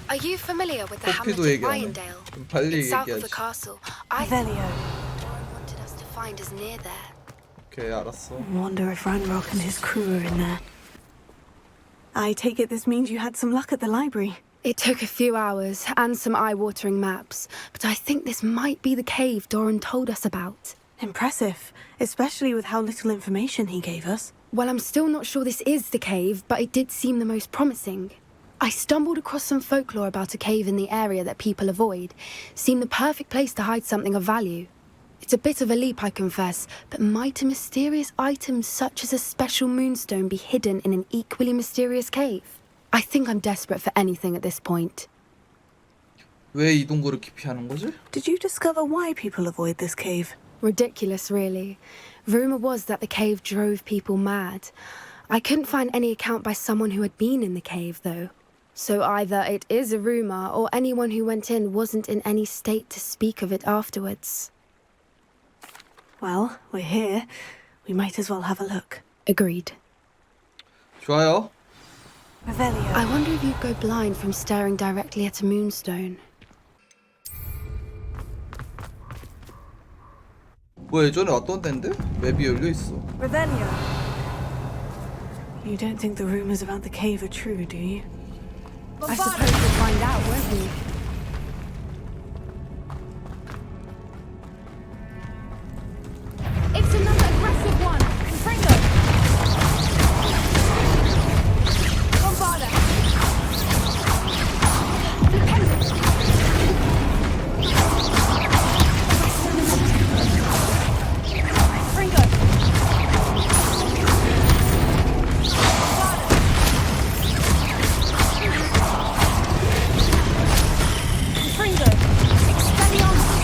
Are you familiar with the hamlet 커피도 of 얘기하네. Wyandale? 좀 빨리 It's south of the 얘기하지. castle. I Velio. Warren wanted us to find is near there. 오케이, 알았어. Wonder if Ranrock and his crew are in there. I take it this means you had some luck at the library. It took a few hours and some eye-watering maps, but I think this might be the cave Doran told us about. Impressive, especially with how little information he gave us. Well, I'm still not sure this is the cave, but it did seem the most promising. I stumbled across some folklore about a cave in the area that people avoid. Seemed the perfect place to hide something of value. It's a bit of a leap, I confess, but might a mysterious item such as a special moonstone be hidden in an equally mysterious cave? I think I'm desperate for anything at this point. 왜 이 동굴을 기피하는 거지? Did you discover why people avoid this cave? Ridiculous, really. Rumour was that the cave drove people mad. I couldn't find any account by someone who had been in the cave, though. So either it is a rumour, or anyone who went in wasn't in any state to speak of it afterwards. Well, we're here. We might as well have a look. Agreed. 좋아요. Revelio. I wonder if you'd go blind from staring directly at a moonstone. 뭐 예전에 왔던 데인데? 맵이 열려있어. Revelio. You don't think the rumors about the cave are true, do you? I suppose we'll find out, won't we? It's another aggressive one! Confringo! Bombarda! Confringo! Confringo! Expelliarmus!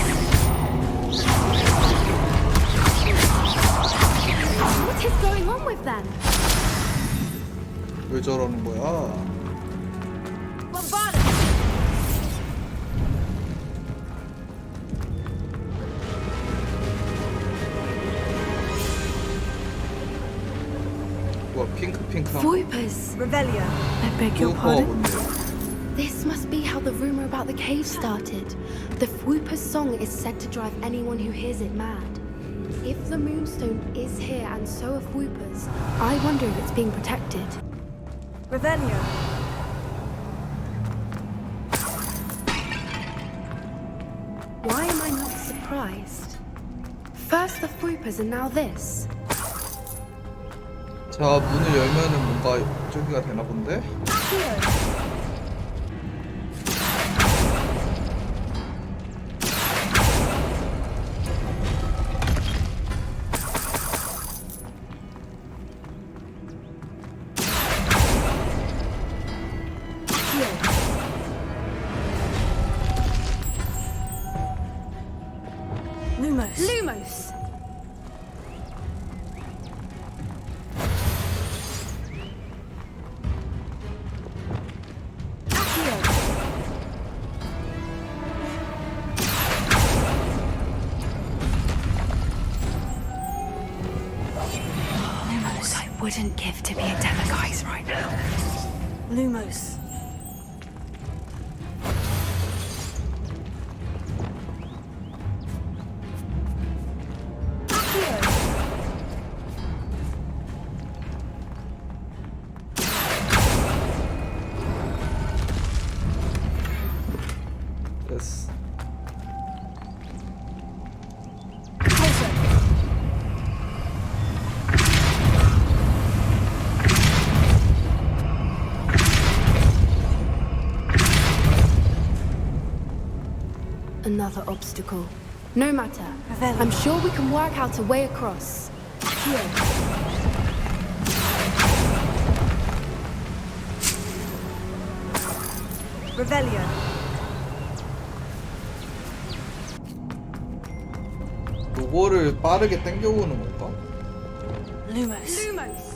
What is going on with them? 왜 저러는 거야? Bombarda! 와, 핑크핑크한 거. Voipers! Revelio. I beg your 그거가 pardon? 뭔데? This must be how the rumor about the cave started. The Whooper's song is said to drive anyone who hears it mad. If the moonstone is here and so are Whoopers, I wonder if it's being protected. Revelio. Why am I not surprised? First the Whoopers and now this. 자, 문을 열면은 뭔가 저기가 되나 본데? Lumos. Lumos! Lumos, I wouldn't give to be a Demiguise right now. Lumos. 됐어. Another obstacle. No matter. Revelio. I'm sure we can work out a way across. Revelio. 요거를 빠르게 당겨오는 건가? Lumos. Lumos!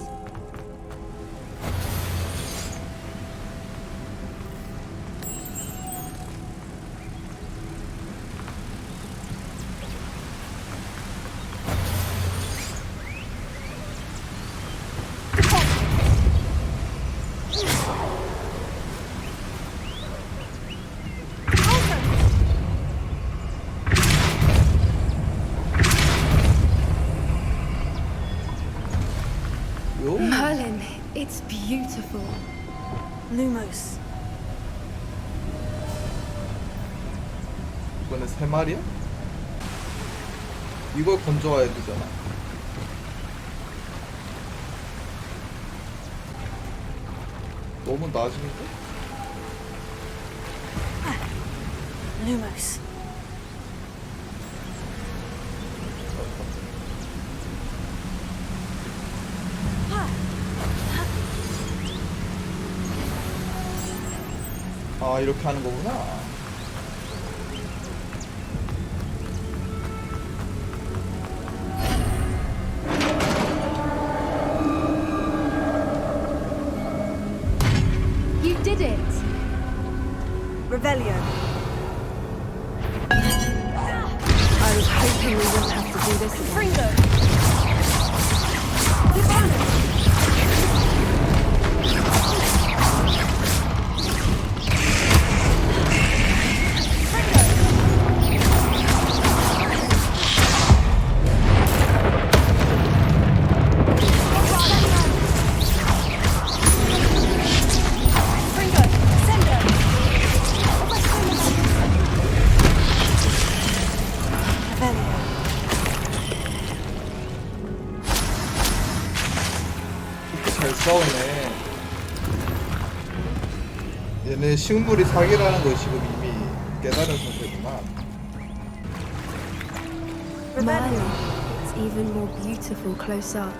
beautiful. Lumos. 이번에 3마리야? 이걸 건져와야 되잖아. 너무 낮은데? Lumos. 아, 이렇게 하는 거구나. You did it! Revelio. I was hoping we wouldn't have to do this again. 잘 싸우네. 얘는 식물이 사기라는 걸 지금 이미 깨달은 상태구만. Merlin, it's even more beautiful close up.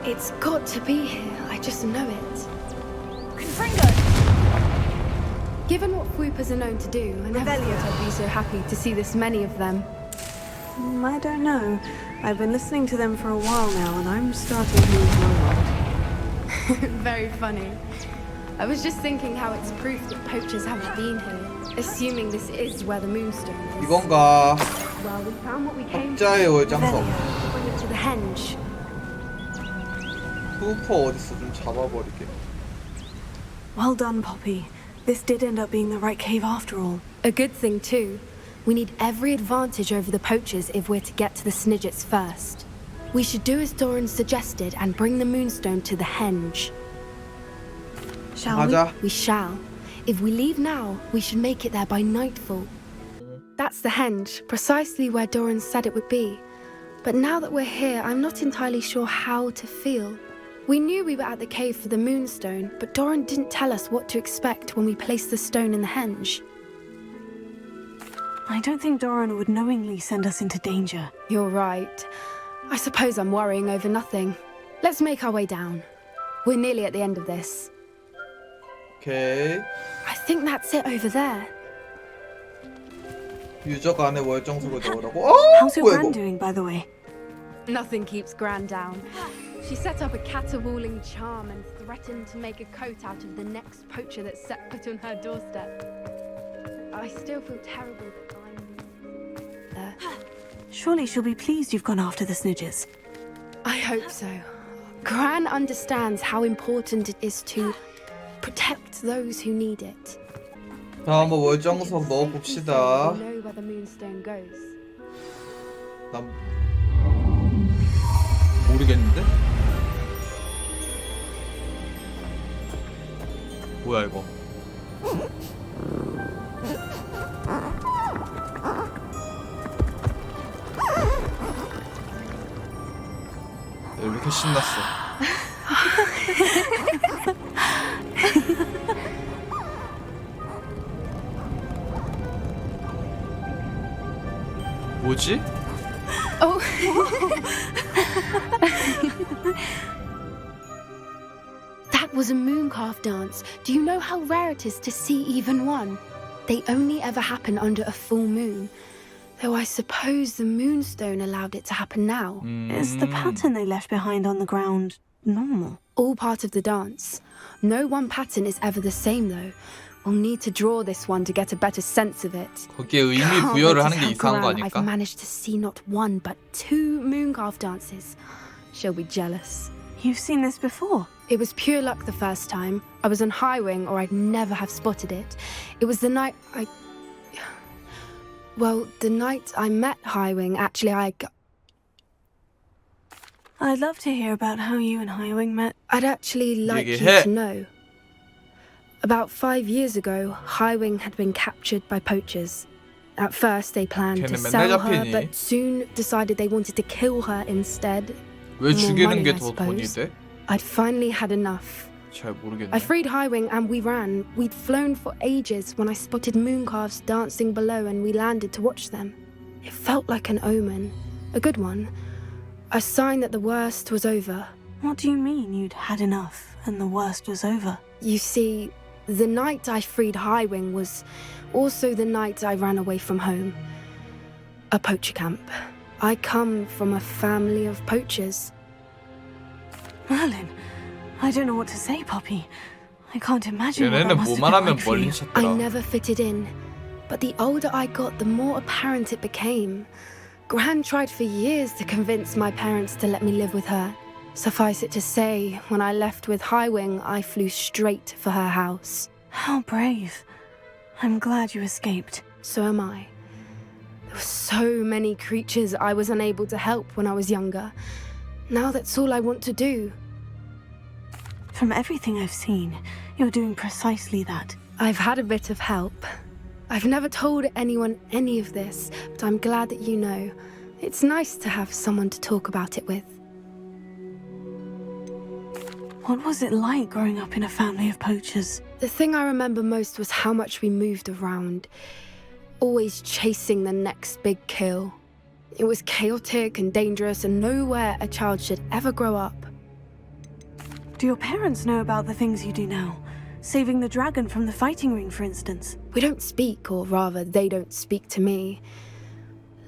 It's got to be here, I just know it. Given what Fwoopas are known to do, I never Revelio. thought I'd be so happy to see this many of them. I don't know. I've been listening to them for a while now, and I'm starting to lose my mind. Very funny. I was just thinking how it's proof that poachers haven't been here, assuming this is where the moonstone is. 이건가? Well, we found what we came 학자의 월장석. to bring it to the henge. 후퍼 어딨어? 좀 잡아버리게. Well done, Poppy. This did end up being the right cave after all. A good thing, too. We need every advantage over the poachers if we're to get to the Sniget's first. We should do as Doran suggested and bring the moonstone to the henge. Shall 가자. We shall. If we leave now, we should make it there by nightfall. That's the henge, precisely where Doran said it would be. But now that we're here, I'm not entirely sure how to feel. We knew we were at the cave for the moonstone, but Doran didn't tell us what to expect when we placed the stone in the henge. I don't think Doran would knowingly send us into danger. You're right. I suppose I'm worrying over nothing. Let's make our way down. We're nearly at the end of this. 오케이. I think that's it over there. 유적 안에 월정석을 넣으라고? How's your 뭐야 gran 이거? doing, by the way? Nothing keeps Gran down. She set up a caterwauling charm and threatened to make a coat out of the next poacher that set foot on her doorstep. I still feel terrible that I'm there. Surely she'll be pleased you've gone after the Sniget's. I hope so. Gran understands how important it is to protect those who need it. 자, 한번 월정석 넣어봅시다. We know where the moonstone goes. 난 모르겠는데? 뭐야 이거? 왜 이렇게 신났어? 뭐지? Oh. That was a mooncalf dance. Do you know how rare it is to see even one? They only ever happen under a full moon. Though I suppose the moonstone allowed it to happen now. Is the pattern they left behind on the ground normal? All part of the dance. No one pattern is ever the same though. We'll need to draw this one to get a better sense of it. 거기에 의미 Can't 부여를 wait to 하는 게 tell 이상한 거 Gran I've 아닐까? managed to see not one but two mooncalf dances. She'll be jealous. You've seen this before? It was pure luck the first time. I was on High Wing or I'd never have spotted it. It was the night the night I met High Wing, actually I'd love to hear about how you and Highwing met. I'd actually like you 얘기해. to know. About 5 years ago, Highwing had been captured by poachers. At first, they planned to 걔는 맨날 sell her, 잡히니? but soon decided they wanted to kill her instead. 왜 More 죽이는 money, 게 I 더 돈이 suppose. 돼? I'd finally had enough. 잘 모르겠네. I freed Highwing and we ran. We'd flown for ages when I spotted mooncalves dancing below and we landed to watch them. It felt like an omen, a good one, a sign that the worst was over. What do you mean you'd had enough and the worst was over? You see, the night I freed Highwing was also the night I ran away from home. A poacher camp. I come from a family of poachers. Merlin, I don't know what to say, Poppy. I can't imagine what that 얘네는 must have 뭐만 been 하면 like for 멀리 you. I 찾더라. never fitted in, but the older I got, the more apparent it became. Gran tried for years to convince my parents to let me live with her. Suffice it to say, when I left with Highwing, I flew straight for her house. How brave. I'm glad you escaped. So am I. There were so many creatures I was unable to help when I was younger. Now that's all I want to do. From everything I've seen, you're doing precisely that. I've had a bit of help. I've never told anyone any of this, but I'm glad that you know. It's nice to have someone to talk about it with. What was it like growing up in a family of poachers? The thing I remember most was how much we moved around, always chasing the next big kill. It was chaotic and dangerous and nowhere a child should ever grow up. Do your parents know about the things you do now? Saving the dragon from the fighting ring, for instance. We don't speak, or rather, they don't speak to me.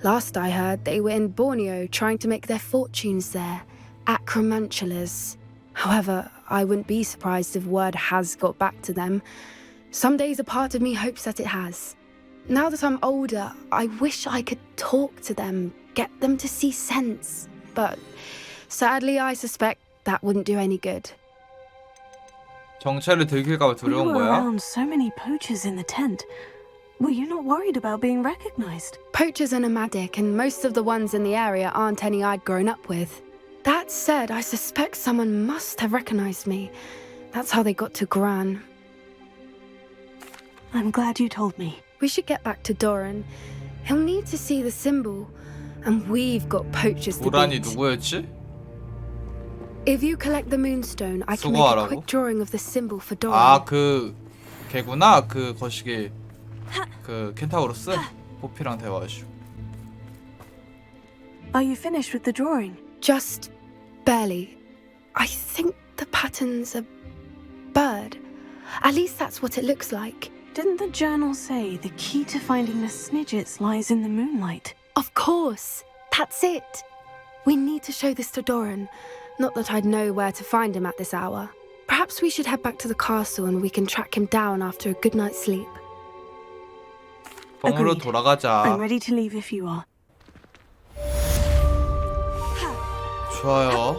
Last I heard, they were in Borneo trying to make their fortunes there, acromantulas. However, I wouldn't be surprised if word has got back to them. Some days a part of me hopes that it has. Now that I'm older, I wish I could talk to them, get them to see sense. But sadly, I suspect that wouldn't do any good. 정체를 들킬까 봐 We 두려운 were 거야? around so many poachers in the tent. Were you not worried about being recognized? Poachers are nomadic, and most of the ones in the area aren't any I'd grown up with. That said, I suspect someone must have recognized me. That's how they got to Gran. I'm glad you told me. We should get back to Doran. He'll need to see the symbol, and we've got poachers to 도란이 beat. 누구였지? If you collect the moonstone, I can make a 수고하라고? quick drawing of the symbol for Doran. 아, 그 걔구나. 그 거시기 그 켄타우로스 포피랑 대화하시오. Are you finished with the drawing? Just barely. I think the pattern's a bird. At least that's what it looks like. Didn't the journal say the key to finding the Snijet's lies in the moonlight? Of course. That's it. We need to show this to Doran. Not that I'd know where to find him at this hour. Perhaps we should head back to the castle and we can track him down after a good night's sleep. 뻥으로 Agreed. 돌아가자. I'm ready to leave if you are. 좋아요.